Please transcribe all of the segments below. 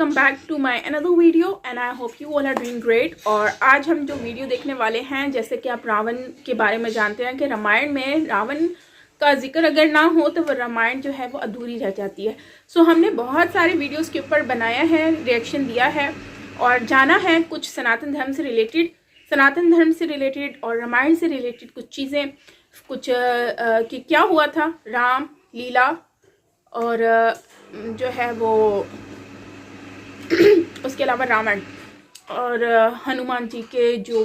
Welcome back to my another video and I hope you all are doing great. और आज हम जो video देखने वाले हैं, जैसे कि आप रावण के बारे में जानते हैं कि रामायण में रावण का जिक्र अगर ना हो तो वो रामायण जो है वो अधूरी रह जाती है। सो हमने बहुत सारे वीडियोस के ऊपर बनाया है, रिएक्शन दिया है और जाना है कुछ सनातन धर्म से रिलेटेड और रामायण से रिलेटेड कुछ चीज़ें, कुछ कि क्या हुआ था राम लीला और जो है वो उसके अलावा रावण और हनुमान जी के जो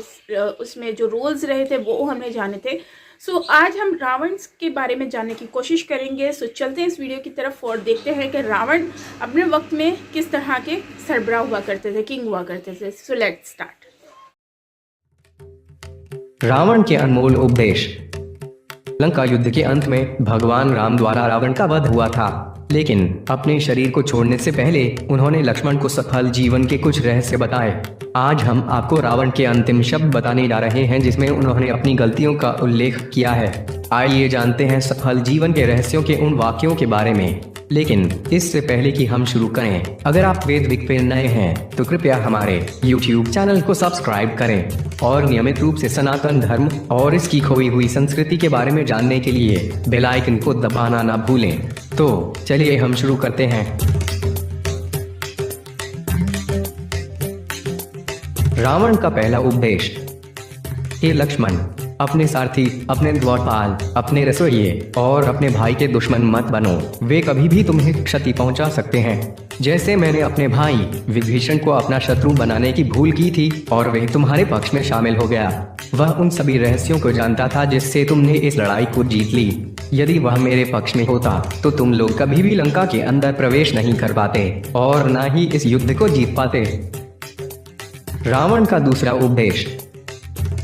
उसमें जो रोल्स रहे थे वो हमने जाने थे। सो आज हम रावण के बारे में जानने की कोशिश करेंगे। सो चलते हैं इस वीडियो की तरफ और देखते हैं कि रावण अपने वक्त में किस तरह के सरबराह हुआ करते थे, किंग हुआ करते थे। So let's start. रावण के अनमोल उपदेश। लंका युद्ध के अंत में भगवान राम द्वारा रावण का वध हुआ था, लेकिन अपने शरीर को छोड़ने से पहले उन्होंने लक्ष्मण को सफल जीवन के कुछ रहस्य बताए। आज हम आपको रावण के अंतिम शब्द बताने जा रहे हैं जिसमें उन्होंने अपनी गलतियों का उल्लेख किया है। आइए जानते हैं सफल जीवन के रहस्यों के उन वाक्यों के बारे में। लेकिन इससे पहले कि हम शुरू करें, अगर आप वेदविक पे नए हैं तो कृपया हमारे YouTube चैनल को सब्सक्राइब करें और नियमित रूप से सनातन धर्म और इसकी खोई हुई संस्कृति के बारे में जानने के लिए बेल आइकन को दबाना ना भूलें। तो चलिए हम शुरू करते हैं। रावण का पहला उपदेश। हे लक्ष्मण, अपने सारथी, अपने द्वारपाल, अपने रसोइये और अपने भाई के दुश्मन मत बनो। वे कभी भी तुम्हें क्षति पहुंचा सकते हैं। जैसे मैंने अपने भाई विभीषण को अपना शत्रु बनाने की भूल की थी और वह तुम्हारे पक्ष में शामिल हो गया। वह उन सभी रहस्यों को जानता था जिससे तुमने इस लड़ाई को जीत ली। यदि वह मेरे पक्ष में होता तो तुम लोग कभी भी लंका के अंदर प्रवेश नहीं कर पाते और न ही इस युद्ध को जीत पाते। रावण का दूसरा उपदेश।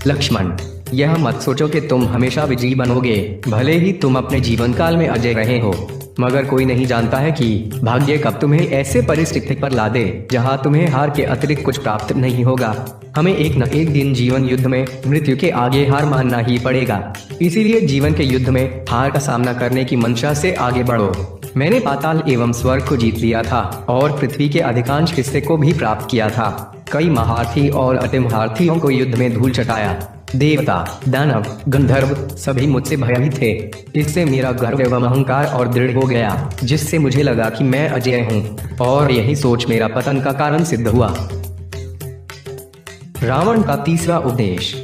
लक्ष्मण, यह मत सोचो कि तुम हमेशा विजयी बनोगे। भले ही तुम अपने जीवन काल में अजय रहे हो, मगर कोई नहीं जानता है कि भाग्य कब तुम्हें ऐसे परिस्थिति पर ला दे जहां तुम्हें हार के अतिरिक्त कुछ प्राप्त नहीं होगा। हमें एक न एक दिन जीवन युद्ध में मृत्यु के आगे हार मानना ही पड़ेगा। इसीलिए जीवन के युद्ध में हार का सामना करने की मंशा से आगे बढ़ो। मैंने पाताल एवं स्वर्ग को जीत लिया था और पृथ्वी के अधिकांश हिस्से को भी प्राप्त किया था। कई महारथी और अतिमहारथियों को युद्ध में धूल चटाया। देवता, दानव, गंधर्व सभी मुझसे भयभीत थे। इससे मेरा गर्व एवं अहंकार और दृढ़ हो गया, जिससे मुझे लगा कि मैं अजय हूँ और यही सोच मेरा पतन का कारण सिद्ध हुआ। रावण का तीसरा उपदेश।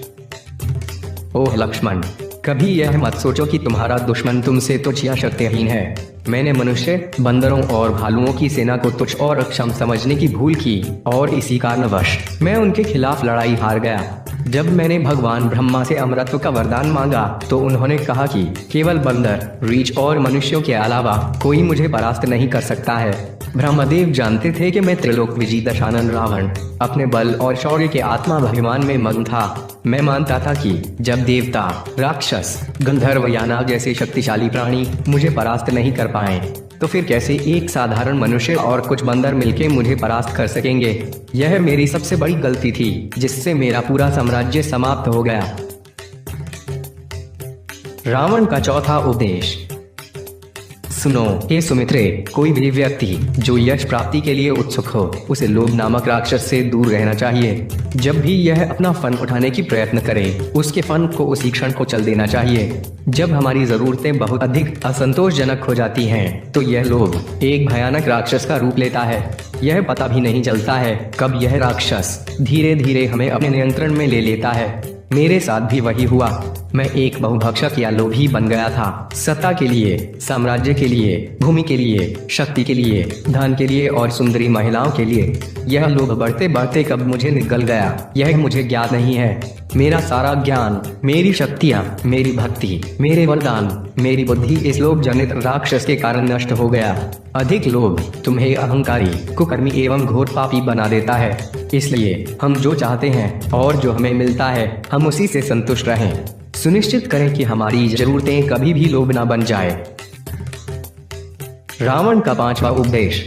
ओह लक्ष्मण, कभी यह मत सोचो कि तुम्हारा दुश्मन तुमसे तुच्छ या शक्तिहीन है। मैंने मनुष्य, बंदरों और भालुओं की सेना को तुच्छ और अक्षम समझने की भूल की और इसी कारणवश मैं उनके खिलाफ लड़ाई हार गया। जब मैंने भगवान ब्रह्मा से अमरत्व का वरदान मांगा तो उन्होंने कहा कि केवल बंदर, रीछ और मनुष्यों के अलावा कोई मुझे परास्त नहीं कर सकता है। ब्रह्मदेव जानते थे कि मैं त्रिलोक विजयी दशानन रावण अपने बल और शौर्य के आत्माभिमान में मग्न था। मैं मानता था कि जब देवता, राक्षस, गंधर्व या नाग जैसे शक्तिशाली प्राणी मुझे परास्त नहीं कर पाए तो फिर कैसे एक साधारण मनुष्य और कुछ बंदर मिलकर मुझे परास्त कर सकेंगे। यह मेरी सबसे बड़ी गलती थी जिससे मेरा पूरा साम्राज्य समाप्त हो गया। रावण का चौथा उपदेश। सुनो हे सुमित्रे, कोई भी व्यक्ति जो यश प्राप्ति के लिए उत्सुक हो उसे लोभ नामक राक्षस से दूर रहना चाहिए। जब भी यह अपना फन उठाने की प्रयत्न करे उसके फन को उसी क्षण को चल देना चाहिए। जब हमारी जरूरतें बहुत अधिक असंतोषजनक हो जाती हैं तो यह लोभ एक भयानक राक्षस का रूप लेता है। यह पता भी नहीं चलता है कब यह राक्षस धीरे धीरे हमें अपने नियंत्रण में ले लेता है। मेरे साथ भी वही हुआ। मैं एक बहुभक्षक या लोभी बन गया था। सत्ता के लिए, साम्राज्य के लिए, भूमि के लिए, शक्ति के लिए, धन के लिए और सुंदरी महिलाओं के लिए। यह लोभ बढ़ते बढ़ते कब मुझे निगल गया यह मुझे ज्ञात नहीं है। मेरा सारा ज्ञान, मेरी शक्तियाँ, मेरी भक्ति, मेरे वरदान, मेरी बुद्धि इस लोभ जनित राक्षस के कारण नष्ट हो गया। अधिक लोभ तुम्हें अहंकारी, कुकर्मी एवं घोर पापी बना देता है। इसलिए हम जो चाहते हैं और जो हमें मिलता है हम उसी से संतुष्ट रहें। सुनिश्चित करें कि हमारी जरूरतें कभी भी लोभ न बन जाए। रावण का पांचवा उपदेश।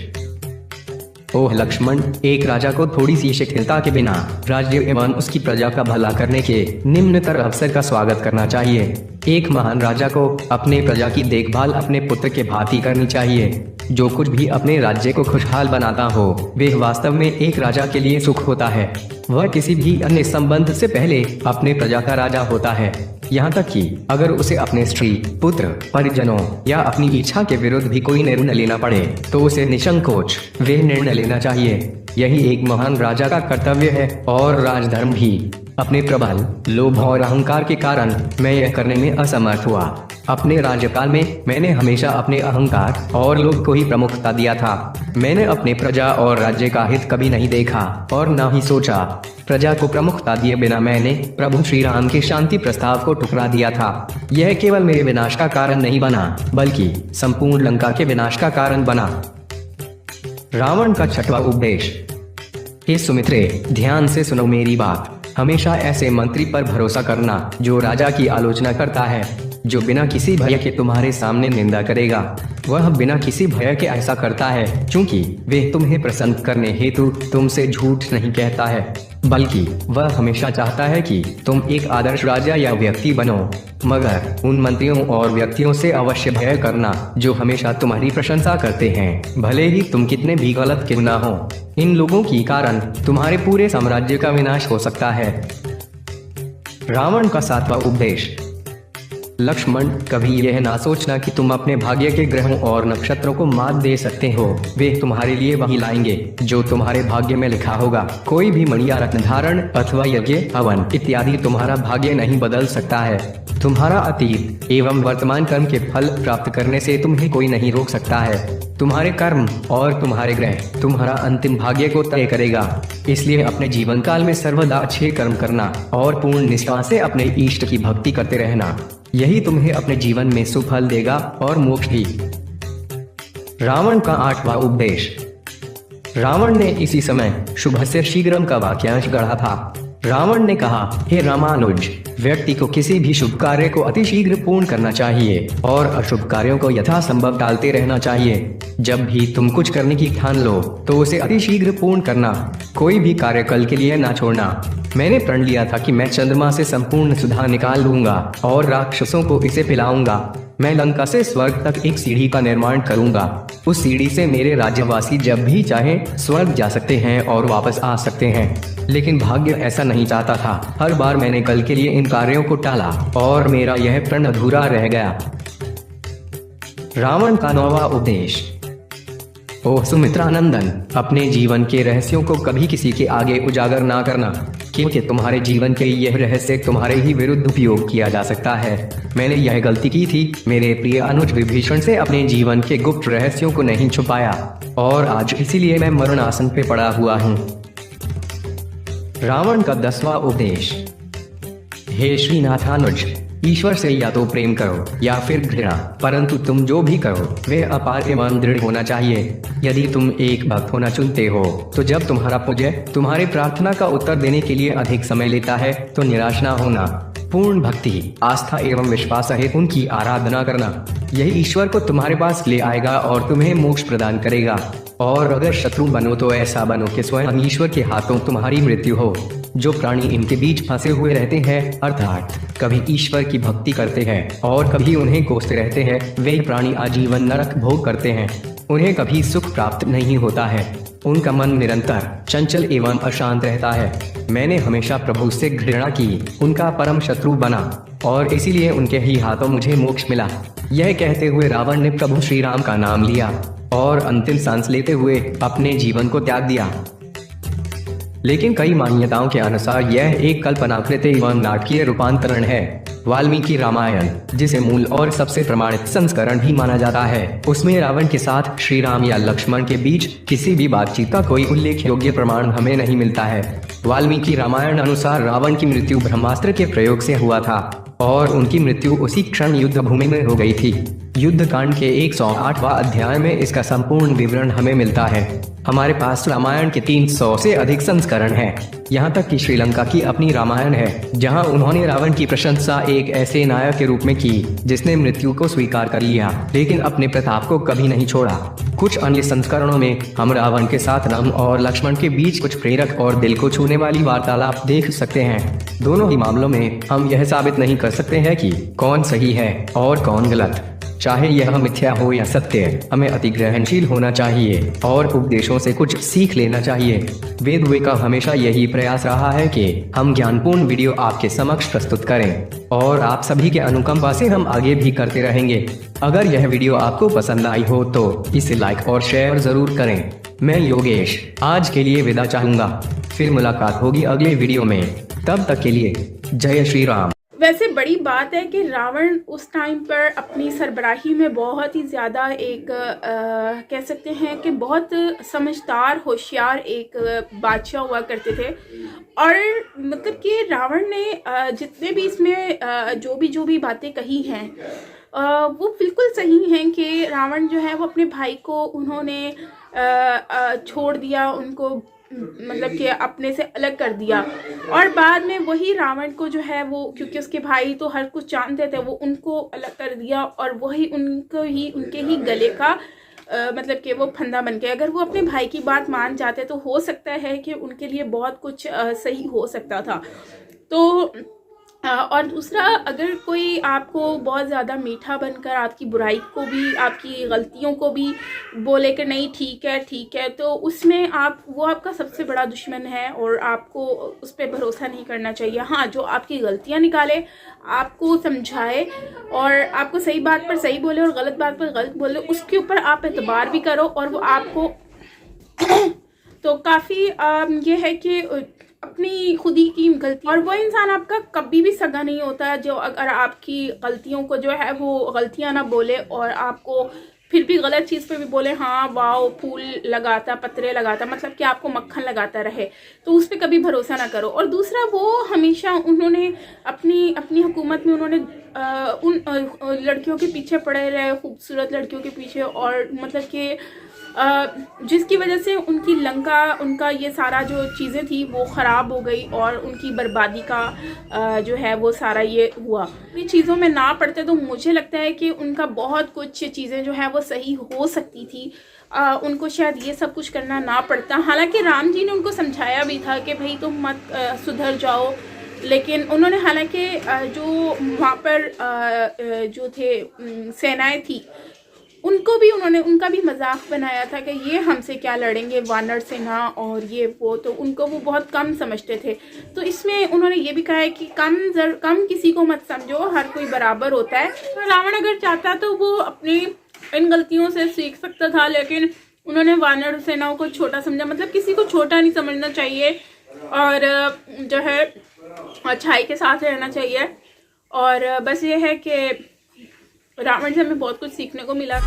ओह लक्ष्मण, एक राजा को थोड़ी सी शिथिलता के बिना राज्य एवं उसकी प्रजा का भला करने के निम्नतर अवसर का स्वागत करना चाहिए। एक महान राजा को अपने प्रजा की देखभाल अपने पुत्र के भांति करनी चाहिए। जो कुछ भी अपने राज्य को खुशहाल बनाता हो वह वास्तव में एक राजा के लिए सुख होता है। वह किसी भी अन्य संबंध से पहले अपने प्रजा का राजा होता है। यहाँ तक कि अगर उसे अपने स्त्री, पुत्र, परिजनों या अपनी इच्छा के विरुद्ध भी कोई निर्णय लेना पड़े तो उसे निसंकोच वे निर्णय लेना चाहिए। यही एक महान राजा का कर्तव्य है और राजधर्म भी। अपने प्रबल, लोभ और अहंकार के कारण मैं यह करने में असमर्थ हुआ। अपने राज्यकाल में मैंने हमेशा अपने अहंकार और लोभ को ही प्रमुखता दिया था। मैंने अपने प्रजा और राज्य का हित कभी नहीं देखा और न ही सोचा। प्रजा को प्रमुखता दिए बिना मैंने प्रभु श्री राम के शांति प्रस्ताव को ठुकरा दिया था। यह केवल मेरे विनाश का कारण नहीं बना बल्कि संपूर्ण लंका के विनाश का कारण बना। रावण का छठवां उपदेश। हे सुमित्रे, ध्यान से सुनो मेरी बात। हमेशा ऐसे मंत्री पर भरोसा करना जो राजा की आलोचना करता है, जो बिना किसी भय के तुम्हारे सामने निंदा करेगा। वह बिना किसी भय के ऐसा करता है क्योंकि वे तुम्हें प्रसन्न करने हेतु तुमसे झूठ नहीं कहता है, बल्कि वह हमेशा चाहता है कि तुम एक आदर्श राजा या व्यक्ति बनो। मगर उन मंत्रियों और व्यक्तियों से अवश्य भय करना जो हमेशा तुम्हारी प्रशंसा करते हैं, भले ही तुम कितने भी गलत क्यों ना हो। इन लोगों के कारण तुम्हारे पूरे साम्राज्य का विनाश हो सकता है। रावण का सातवां उपदेश। लक्ष्मण, कभी यह ना सोचना कि तुम अपने भाग्य के ग्रहों और नक्षत्रों को मात दे सकते हो। वे तुम्हारे लिए वही लाएंगे जो तुम्हारे भाग्य में लिखा होगा। कोई भी मणि या रत्न धारण अथवा यज्ञ, हवन इत्यादि तुम्हारा भाग्य नहीं बदल सकता है। तुम्हारा अतीत एवं वर्तमान कर्म के फल प्राप्त करने से तुम्हें कोई नहीं रोक सकता है। तुम्हारे कर्म और तुम्हारे ग्रह तुम्हारा अंतिम भाग्य को तय करेगा। इसलिए अपने जीवन काल में सर्वदा अच्छे कर्म करना और पूर्ण निष्ठा से अपने इष्ट की भक्ति करते रहना, यही तुम्हें अपने जीवन में सुफल देगा और मोक्ष भी। रावण का आठवां उपदेश। रावण ने इसी समय शुभ से शीघ्रम का वाक्यांश गढ़ा था। रावण ने कहा, हे रामानुज, व्यक्ति को किसी भी शुभ कार्य को अतिशीघ्र पूर्ण करना चाहिए और अशुभ कार्यों को यथासंभव टालते रहना चाहिए। जब भी तुम कुछ करने की ठान लो तो उसे अतिशीघ्र पूर्ण करना, कोई भी कार्य कल के लिए ना छोड़ना। मैंने प्रण लिया था कि मैं चंद्रमा से संपूर्ण सुधा निकाल लूंगा और राक्षसों को इसे पिलाऊंगा। मैं लंका से स्वर्ग तक एक सीढ़ी का निर्माण करूंगा। उस सीढ़ी से मेरे राज्यवासी जब भी चाहे स्वर्ग जा सकते हैं और वापस आ सकते हैं। लेकिन भाग्य ऐसा नहीं चाहता था। हर बार मैंने कल के लिए इन कार्यों को टाला और मेरा यह प्रण अधूरा रह गया। रावण का नौवां उपदेश। ओह सुमित्रानंदन, अपने जीवन के रहस्यों को कभी किसी के आगे उजागर ना करना, क्योंकि तुम्हारे जीवन के यह रहस्य तुम्हारे ही विरुद्ध उपयोग किया जा सकता है। मैंने यह गलती की थी, मेरे प्रिय अनुज विभीषण से अपने जीवन के गुप्त रहस्यों को नहीं छुपाया और आज इसीलिए मैं मरणासन पे पड़ा हुआ हूँ। रावण का 10वां उपदेश। हे श्रीनाथानुज, ईश्वर से या तो प्रेम करो या फिर घृणा, परंतु तुम जो भी करो वे अपार एवं दृढ़ होना चाहिए। यदि तुम एक भक्त होना चुनते हो तो जब तुम्हारा पूज्य तुम्हारे प्रार्थना का उत्तर देने के लिए अधिक समय लेता है तो निराश ना होना। पूर्ण भक्ति, आस्था एवं विश्वास सहित उनकी आराधना करना, यही ईश्वर को तुम्हारे पास ले आएगा और तुम्हें मोक्ष प्रदान करेगा। और अगर शत्रु बनो तो ऐसा बनो कि स्वयं ईश्वर के हाथों तुम्हारी मृत्यु हो। जो प्राणी इनके बीच फंसे हुए रहते हैं, अर्थात कभी ईश्वर की भक्ति करते हैं और कभी उन्हें कोसते रहते हैं, वे प्राणी आजीवन नरक भोग करते हैं। उन्हें कभी सुख प्राप्त नहीं होता है। उनका मन निरंतर चंचल एवं अशांत रहता है। मैंने हमेशा प्रभु से घृणा की, उनका परम शत्रु बना और इसीलिए उनके ही हाथों मुझे मोक्ष मिला। यह कहते हुए रावण ने प्रभु श्री राम का नाम लिया और अंतिम सांस लेते हुए अपने जीवन को त्याग दिया। लेकिन कई मान्यताओं के अनुसार यह एक कल्पनाकृत एवं नाटकीय रूपांतरण है। वाल्मीकि रामायण, जिसे मूल और सबसे प्रमाणित संस्करण भी माना जाता है, उसमें रावण के साथ श्री राम या लक्ष्मण के बीच किसी भी बातचीत का कोई उल्लेख योग्य प्रमाण हमें नहीं मिलता है। वाल्मीकि रामायण अनुसार रावण की मृत्यु ब्रह्मास्त्र के प्रयोग से हुआ था और उनकी मृत्यु उसी क्षण युद्ध भूमि में हो गई थी। युद्ध कांड के 108वां अध्याय में इसका संपूर्ण विवरण हमें मिलता है। हमारे पास रामायण के 300 से अधिक संस्करण हैं। यहाँ तक कि श्रीलंका की अपनी रामायण है, जहाँ उन्होंने रावण की प्रशंसा एक ऐसे नायक के रूप में की जिसने मृत्यु को स्वीकार कर लिया, लेकिन अपने प्रताप को कभी नहीं छोड़ा। कुछ अन्य संस्करणों में हम रावण के साथ राम और लक्ष्मण के बीच कुछ प्रेरक और दिल को छूने वाली वार्तालाप देख सकते हैं। दोनों ही मामलों में हम यह साबित नहीं कर सकते हैं कि कौन सही है और कौन गलत। चाहे यह मिथ्या हो या सत्य, हमें अतिग्रहणशील होना चाहिए और उपदेशों से कुछ सीख लेना चाहिए। वेदवे का हमेशा यही प्रयास रहा है कि हम ज्ञानपूर्ण वीडियो आपके समक्ष प्रस्तुत करें और आप सभी के अनुकंपा से हम आगे भी करते रहेंगे। अगर यह वीडियो आपको पसंद आई हो तो इसे लाइक और शेयर जरूर करें। मैं योगेश आज के लिए विदा चाहूंगा, फिर मुलाकात होगी अगले वीडियो में। तब तक के लिए जय श्री राम। वैसे बड़ी बात है कि रावण उस टाइम पर अपनी सरबराही में बहुत ही ज़्यादा एक कह सकते हैं कि बहुत समझदार होशियार एक बादशाह हुआ करते थे। और मतलब कि रावण ने जितने भी इसमें जो भी बातें कही हैं वो बिल्कुल सही हैं कि रावण जो है वो अपने भाई को उन्होंने छोड़ दिया, उनको मतलब कि अपने से अलग कर दिया। और बाद में वही रावण को जो है वो, क्योंकि उसके भाई तो हर कुछ जानते थे, वो उनको अलग कर दिया और वही उनके ही गले का मतलब कि वो फंदा बन गया। अगर वो अपने भाई की बात मान जाते तो हो सकता है कि उनके लिए बहुत कुछ सही हो सकता था। तो और दूसरा, अगर कोई आपको बहुत ज़्यादा मीठा बनकर आपकी बुराई को भी, आपकी गलतियों को भी बोले कि नहीं ठीक है, तो उसमें वो आपका सबसे बड़ा दुश्मन है और आपको उस पर भरोसा नहीं करना चाहिए। हाँ, जो आपकी गलतियां निकाले, आपको समझाए और आपको सही बात पर सही बोले और गलत बात पर गलत बोले, उसके ऊपर आप एतबार भी करो और वो आपको तो काफ़ी ये है कि अपनी खुद ही की गलती, और वो इंसान आपका कभी भी सगा नहीं होता जो अगर आपकी गलतियों को जो है वो गलतियां ना बोले और आपको फिर भी गलत चीज़ पे भी बोले हाँ वाओ फूल लगाता, पत्रे लगाता, मतलब कि आपको मक्खन लगाता रहे, तो उस पर कभी भरोसा ना करो। और दूसरा, वो हमेशा उन्होंने अपनी हुकूमत में उन्होंने उन लड़कियों के पीछे पड़े रहे, खूबसूरत लड़कियों के पीछे, और मतलब कि जिसकी वजह से उनकी लंका, उनका ये सारा जो चीज़ें थी वो ख़राब हो गई और उनकी बर्बादी का जो है वो सारा ये हुआ। इन चीज़ों में ना पड़ते तो मुझे लगता है कि उनका बहुत कुछ चीज़ें जो है वो सही हो सकती थी। उनको शायद ये सब कुछ करना ना पड़ता। हालांकि राम जी ने उनको समझाया भी था कि भाई तुम मत सुधर जाओ, लेकिन उन्होंने हालांकि जो वहाँ पर जो थे सेनाएं थी उनका भी मजाक बनाया था कि ये हमसे क्या लड़ेंगे, वानर सेना और ये वो, तो उनको वो बहुत कम समझते थे। तो इसमें उन्होंने ये भी कहा है कि कम किसी को मत समझो, हर कोई बराबर होता है। तो रावण अगर चाहता तो वो अपनी इन गलतियों से सीख सकता था, लेकिन उन्होंने वानर सेनाओं को छोटा समझा। मतलब किसी को छोटा नहीं समझना चाहिए और जो है अच्छाई के साथ रहना चाहिए। और बस ये है कि रावण से हमें बहुत कुछ सीखने को मिला।